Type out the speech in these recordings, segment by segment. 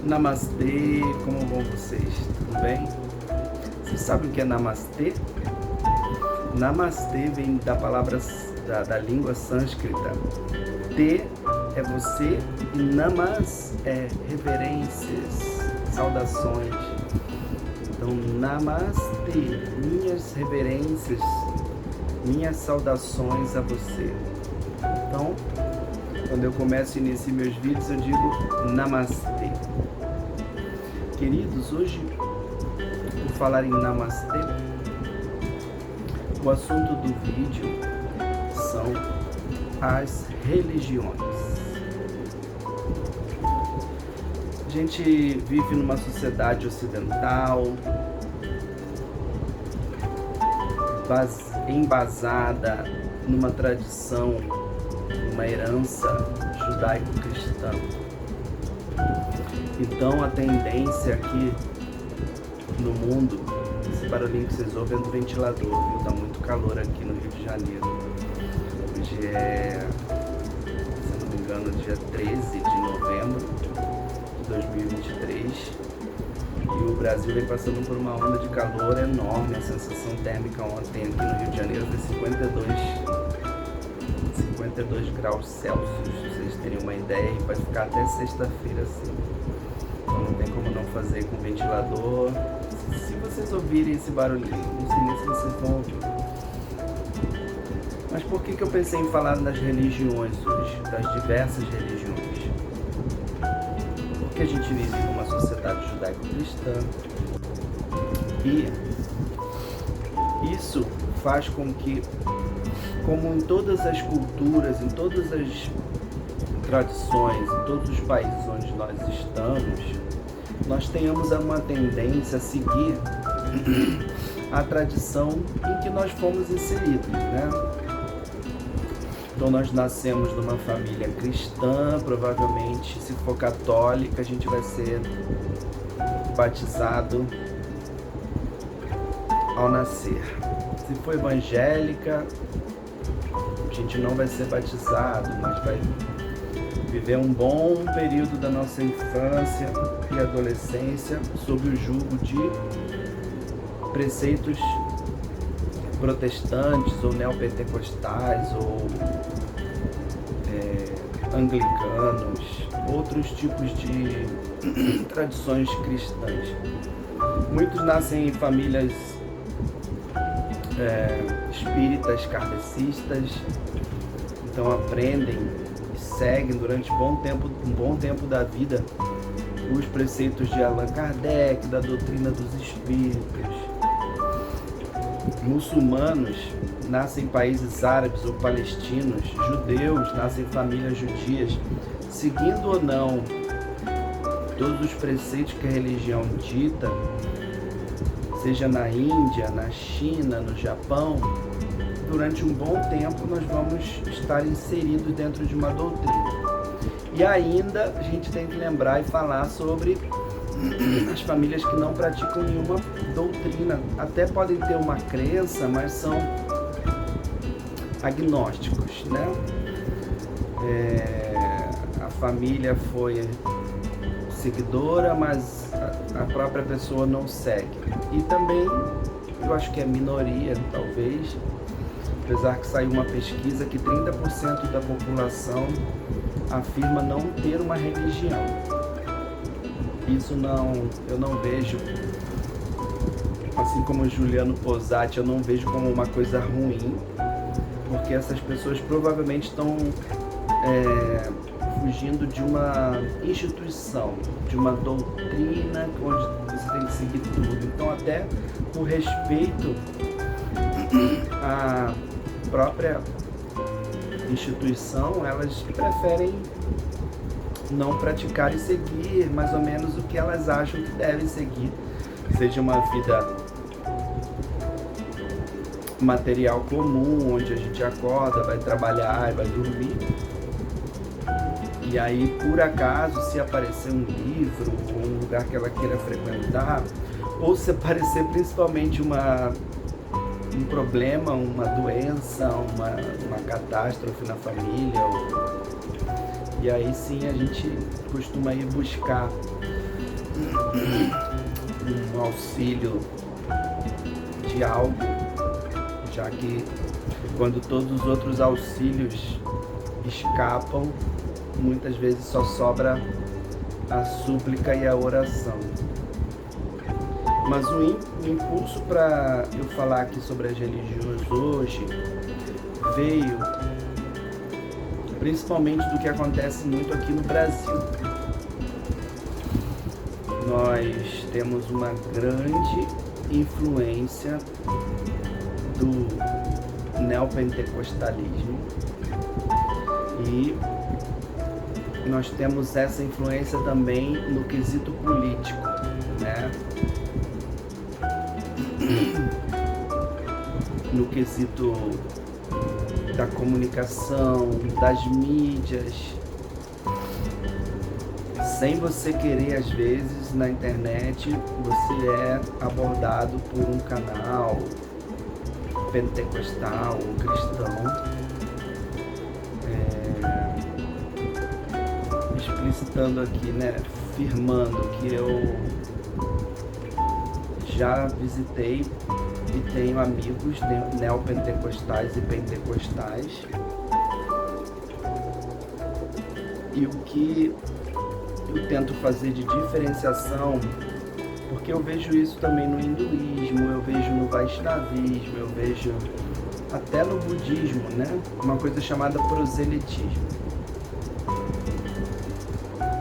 Namastê, como vão vocês? Tudo bem? Vocês sabem o que é namastê? Namastê vem da palavra da língua sânscrita. Te é você e namas é reverências, saudações. Então, namastê, minhas reverências, minhas saudações a você. Então, quando eu começo e inicio meus vídeos, eu digo namastê. Queridos, hoje, por falar em namastê, o assunto do vídeo são as religiões. A gente vive numa sociedade ocidental, embasada numa tradição, uma herança judaico-cristã. Então a tendência aqui no mundo, esse barulhinho que vocês ouvem é do ventilador, viu? Tá muito calor aqui no Rio de Janeiro. Hoje é, se não me engano, dia 13 de novembro de 2023 e o Brasil vem passando por uma onda de calor enorme. A sensação térmica ontem aqui no Rio de Janeiro foi 52 graus Celsius, pra vocês terem uma ideia, e vai ficar até sexta-feira assim. Então não tem como não fazer com ventilador. Se vocês ouvirem esse barulhinho, não sei nem se vocês vão ouvir. Mas por que eu pensei em falar das religiões hoje, das diversas religiões? Porque a gente vive numa sociedade judaico-cristã e isso faz com que, como em todas as culturas, em todas as tradições, em todos os países onde nós estamos, nós tenhamos uma tendência a seguir a tradição em que nós fomos inseridos, né? Então nós nascemos numa família cristã, provavelmente, se for católica, a gente vai ser batizado ao nascer. Se for evangélica, a gente não vai ser batizado, mas vai viver um bom período da nossa infância e adolescência sob o jugo de preceitos protestantes ou neopentecostais ou anglicanos, outros tipos de tradições cristãs. Muitos nascem em famílias espíritas, kardecistas, então aprendem e seguem durante um bom tempo da vida os preceitos de Allan Kardec, da doutrina dos espíritos. Muçulmanos nascem em países árabes ou palestinos, judeus nascem em famílias judias, seguindo ou não todos os preceitos que a religião dita, seja na Índia, na China, no Japão. Durante um bom tempo nós vamos estar inseridos dentro de uma doutrina. E ainda a gente tem que lembrar e falar sobre as famílias que não praticam nenhuma doutrina. Até podem ter uma crença, mas são agnósticos, né? A família foi seguidora, mas a própria pessoa não segue. E também, eu acho que é minoria, talvez, apesar que saiu uma pesquisa que 30% da população afirma não ter uma religião. Isso eu não vejo, assim como o Juliano Posati, eu não vejo como uma coisa ruim, porque essas pessoas provavelmente estão fugindo de uma instituição, de uma doutrina onde você tem que seguir tudo. Então, até por respeito à própria instituição, elas preferem não praticar e seguir mais ou menos o que elas acham que devem seguir, seja uma vida material comum, onde a gente acorda, vai trabalhar e vai dormir. E aí, por acaso, se aparecer um livro ou um lugar que ela queira frequentar, ou se aparecer principalmente um problema, uma doença, uma catástrofe na família, e aí sim a gente costuma ir buscar um auxílio de algo, já que quando todos os outros auxílios escapam, muitas vezes só sobra a súplica e a oração. Mas o impulso para eu falar aqui sobre as religiões hoje veio principalmente do que acontece muito aqui no Brasil. Nós temos uma grande influência do neopentecostalismo e nós temos essa influência também no quesito político, né? No quesito da comunicação, das mídias. Sem você querer, às vezes, na internet, você é abordado por um canal pentecostal ou cristão, explicitando aqui, né, afirmando que eu já visitei e tenho amigos neopentecostais e pentecostais, e o que eu tento fazer de diferenciação, porque eu vejo isso também no hinduísmo, eu vejo no vaishnavismo, eu vejo até no budismo, né? Uma coisa chamada proselitismo.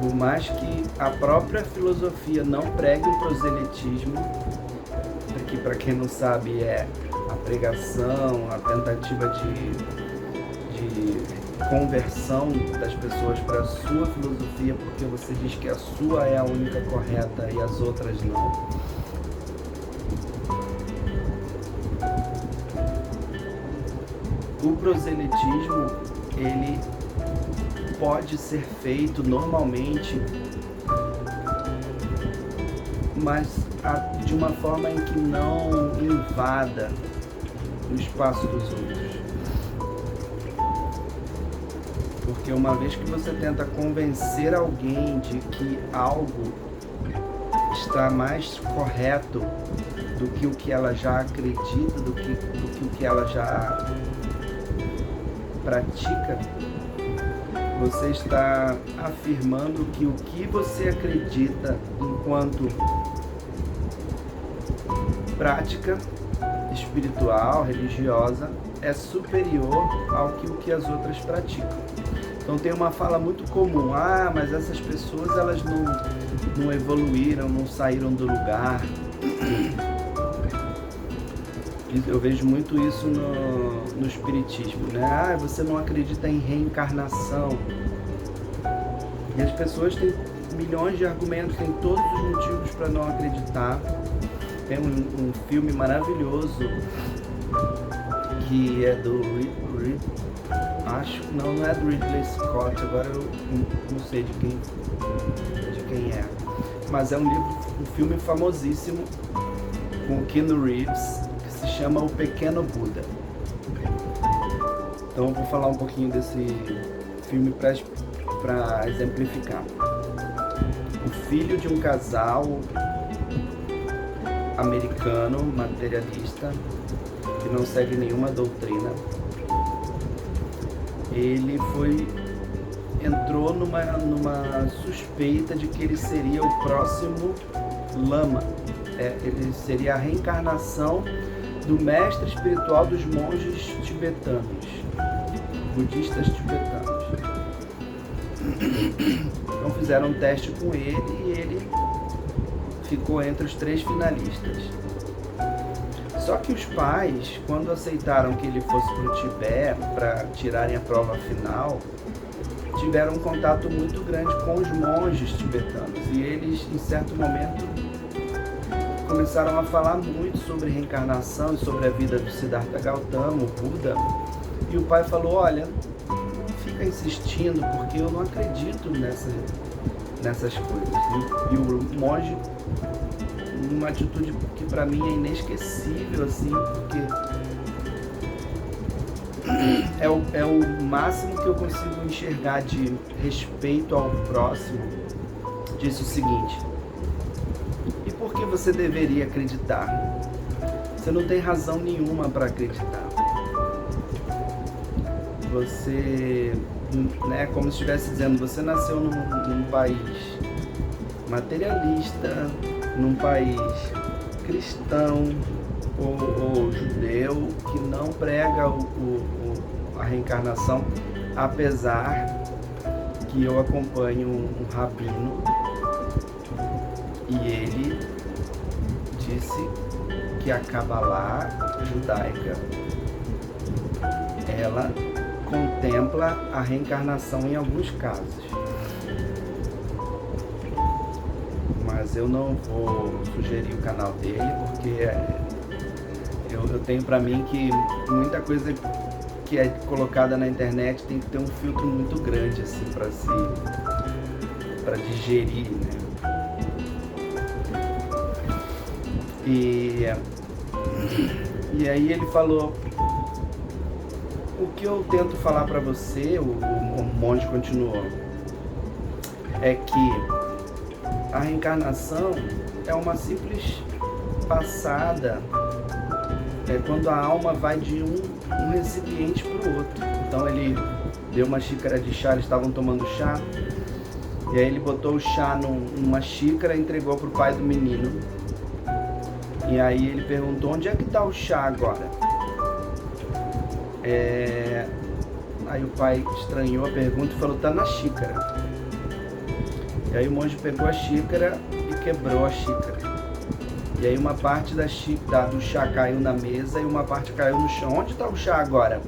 Por mais que a própria filosofia não pregue o proselitismo, que para quem não sabe é a pregação, a tentativa de conversão das pessoas para a sua filosofia, porque você diz que a sua é a única correta e as outras não. O proselitismo, ele pode ser feito normalmente, mas de uma forma em que não invada o espaço dos outros. Porque uma vez que você tenta convencer alguém de que algo está mais correto do que o que ela já acredita, do que o que ela já pratica, você está afirmando que o que você acredita enquanto prática espiritual, religiosa, é superior ao que o que as outras praticam. Então tem uma fala muito comum: ah, mas essas pessoas elas não evoluíram, não saíram do lugar. Eu vejo muito isso no espiritismo, né? Ah, você não acredita em reencarnação. E as pessoas têm milhões de argumentos, têm todos os motivos para não acreditar. Tem um filme maravilhoso que é do não é do Ridley Scott, agora eu não sei de quem é, mas é um filme famosíssimo com o Keanu Reeves, que se chama O Pequeno Buda. Então eu vou falar um pouquinho desse filme para exemplificar. O filho de um casal americano materialista que não segue nenhuma doutrina, ele entrou numa suspeita de que ele seria o próximo lama. Ele seria a reencarnação do mestre espiritual dos monges tibetanos, budistas tibetanos. Então fizeram um teste com ele e ele ficou entre os 3 finalistas. Só que os pais, quando aceitaram que ele fosse para o Tibete para tirarem a prova final, tiveram um contato muito grande com os monges tibetanos. E eles, em certo momento, começaram a falar muito sobre reencarnação e sobre a vida do Siddhartha Gautama, o Buda. E o pai falou: olha, não fica insistindo, porque eu não acredito nessas coisas. E o monge, uma atitude que para mim é inesquecível, assim, porque é o máximo que eu consigo enxergar de respeito ao próximo. Disse o seguinte: E por que você deveria acreditar? Você não tem razão nenhuma para acreditar. Você, como se estivesse dizendo, você nasceu num país materialista, num país cristão ou judeu que não prega a reencarnação, apesar que eu acompanho um rabino e ele disse que a Kabbalah judaica ela contempla a reencarnação em alguns casos. Mas eu não vou sugerir o canal dele, porque eu tenho para mim que muita coisa que é colocada na internet tem que ter um filtro muito grande assim para digerir, né? E aí ele falou: o que eu tento falar para você, o monge continuou, é que a reencarnação é uma simples passada, quando a alma vai de um recipiente para o outro. Então ele deu uma xícara de chá, eles estavam tomando chá, e aí ele botou o chá numa xícara e entregou para o pai do menino. E aí ele perguntou: onde é que está o chá agora? Aí o pai estranhou a pergunta e falou: está na xícara. E aí o monge pegou a xícara e quebrou a xícara. E aí uma parte do chá caiu na mesa e uma parte caiu no chão. Onde está o chá agora?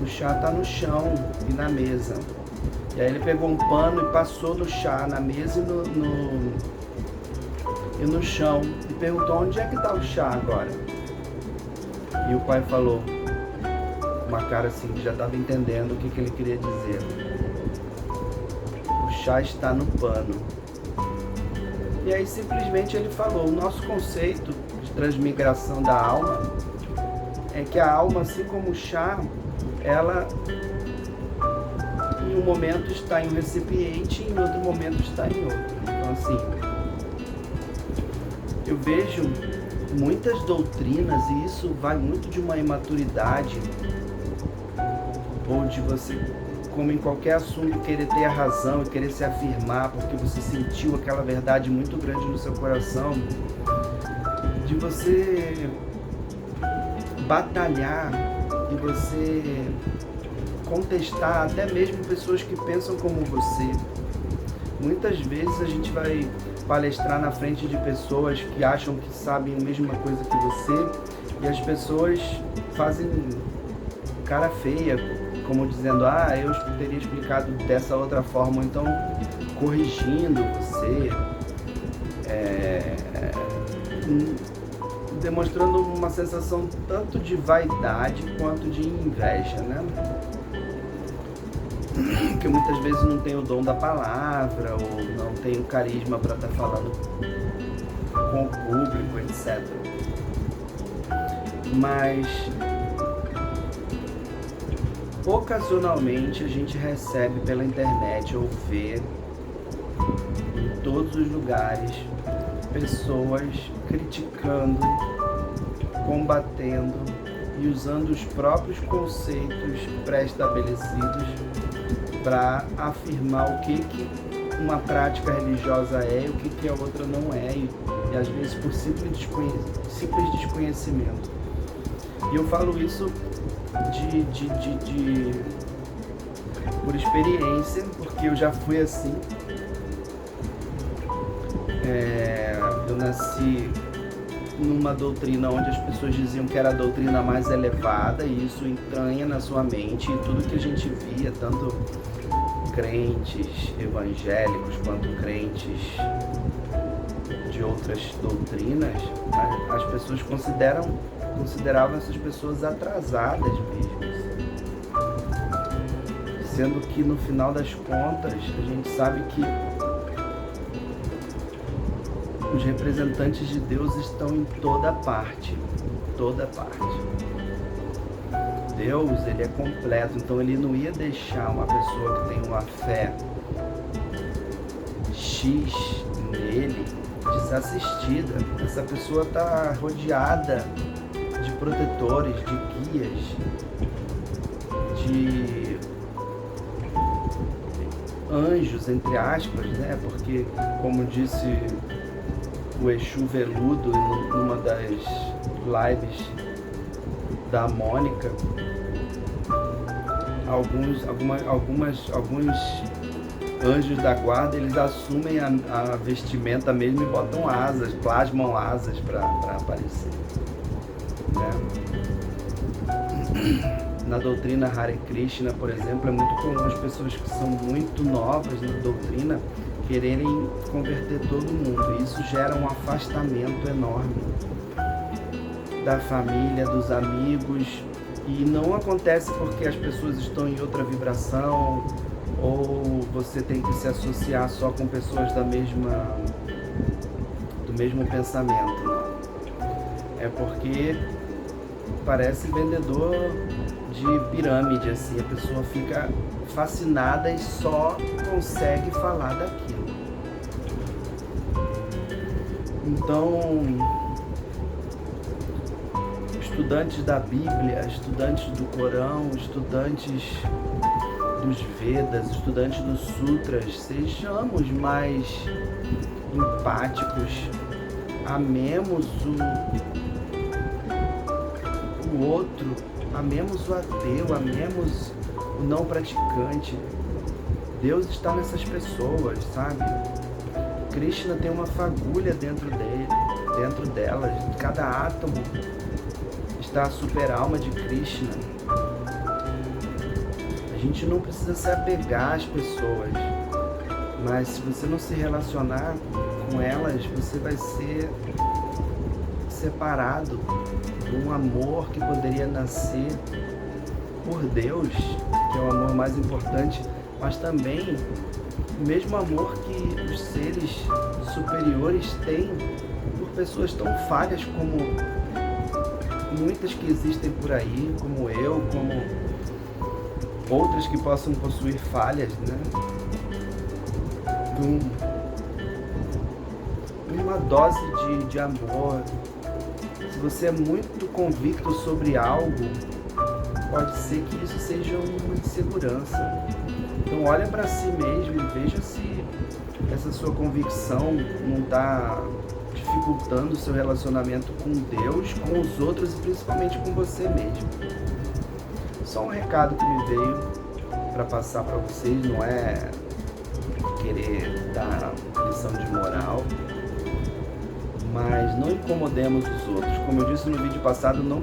O chá está no chão e na mesa. E aí ele pegou um pano e passou no chá, na mesa e no chão. E perguntou: onde é que está o chá agora? E o pai falou, uma cara assim, que já estava entendendo o que ele queria dizer: o chá está no pano. E aí simplesmente ele falou: o nosso conceito de transmigração da alma é que a alma, assim como o chá, ela em um momento está em um recipiente e em outro momento está em outro. Então assim, eu vejo muitas doutrinas, e isso vai muito de uma imaturidade, ou de você, como em qualquer assunto, querer ter a razão e querer se afirmar porque você sentiu aquela verdade muito grande no seu coração, de você batalhar e você contestar até mesmo pessoas que pensam como você. Muitas vezes a gente vai palestrar na frente de pessoas que acham que sabem a mesma coisa que você, e as pessoas fazem cara feia, como dizendo: eu teria explicado dessa outra forma, ou então corrigindo você, demonstrando uma sensação tanto de vaidade quanto de inveja, né? Que muitas vezes não tem o dom da palavra, ou não tem o carisma para estar falando com o público, etc. Mas ocasionalmente a gente recebe pela internet ou vê em todos os lugares pessoas criticando, combatendo e usando os próprios conceitos pré-estabelecidos para afirmar o que uma prática religiosa é e o que a outra não é, e às vezes por simples desconhecimento. E eu falo isso por experiência, porque eu já fui assim. Eu nasci numa doutrina onde as pessoas diziam que era a doutrina mais elevada, e isso entranha na sua mente, e tudo que a gente via, tanto crentes evangélicos quanto crentes de outras doutrinas, as pessoas consideravam essas pessoas atrasadas mesmo, sendo que no final das contas a gente sabe que os representantes de Deus estão em toda parte, toda parte. Deus, ele é completo, então ele não ia deixar uma pessoa que tem uma fé X nele, desassistida. Essa pessoa está rodeada de protetores, de guias, de anjos, entre aspas, né? Porque, como disse o Exu Veludo numa das lives da Mônica, alguns anjos da guarda, eles assumem a vestimenta mesmo e botam asas, plasmam asas para aparecer, né? Na doutrina Hare Krishna, por exemplo, é muito comum as pessoas que são muito novas na doutrina quererem converter todo mundo, e isso gera um afastamento enorme da família, dos amigos, e não acontece porque as pessoas estão em outra vibração, ou você tem que se associar só com pessoas do mesmo pensamento, não. É porque parece vendedor de pirâmide, assim, a pessoa fica fascinada e só consegue falar daquilo. Então, estudantes da Bíblia, estudantes do Corão, estudantes dos Vedas, estudantes dos Sutras, sejamos mais empáticos, amemos o outro, amemos o ateu, amemos o não praticante. Deus está nessas pessoas, sabe? Krishna tem uma fagulha dentro delas, cada átomo está a super alma de Krishna. A gente não precisa se apegar às pessoas, mas se você não se relacionar com elas, você vai ser separado de um amor que poderia nascer por Deus, que é o amor mais importante, mas também o mesmo amor que os seres superiores têm por pessoas tão falhas como muitas que existem por aí, como eu, como outras que possam possuir falhas, né? Uma dose de amor. Se você é muito convicto sobre algo, pode ser que isso seja uma insegurança. Então olha para si mesmo e veja se essa sua convicção não está dificultando o seu relacionamento com Deus, com os outros e principalmente com você mesmo. Só um recado que me veio para passar para vocês, não é querer dar lição de moral, mas não incomodemos os outros. Como eu disse no vídeo passado, no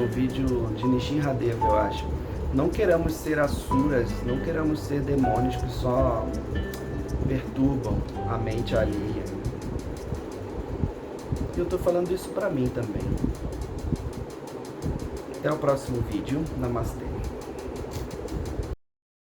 vídeo de Nishin Radeva, eu acho. Não queremos ser asuras, não queremos ser demônios que só perturbam a mente alheia. E eu estou falando isso para mim também. Até o próximo vídeo. Namastê.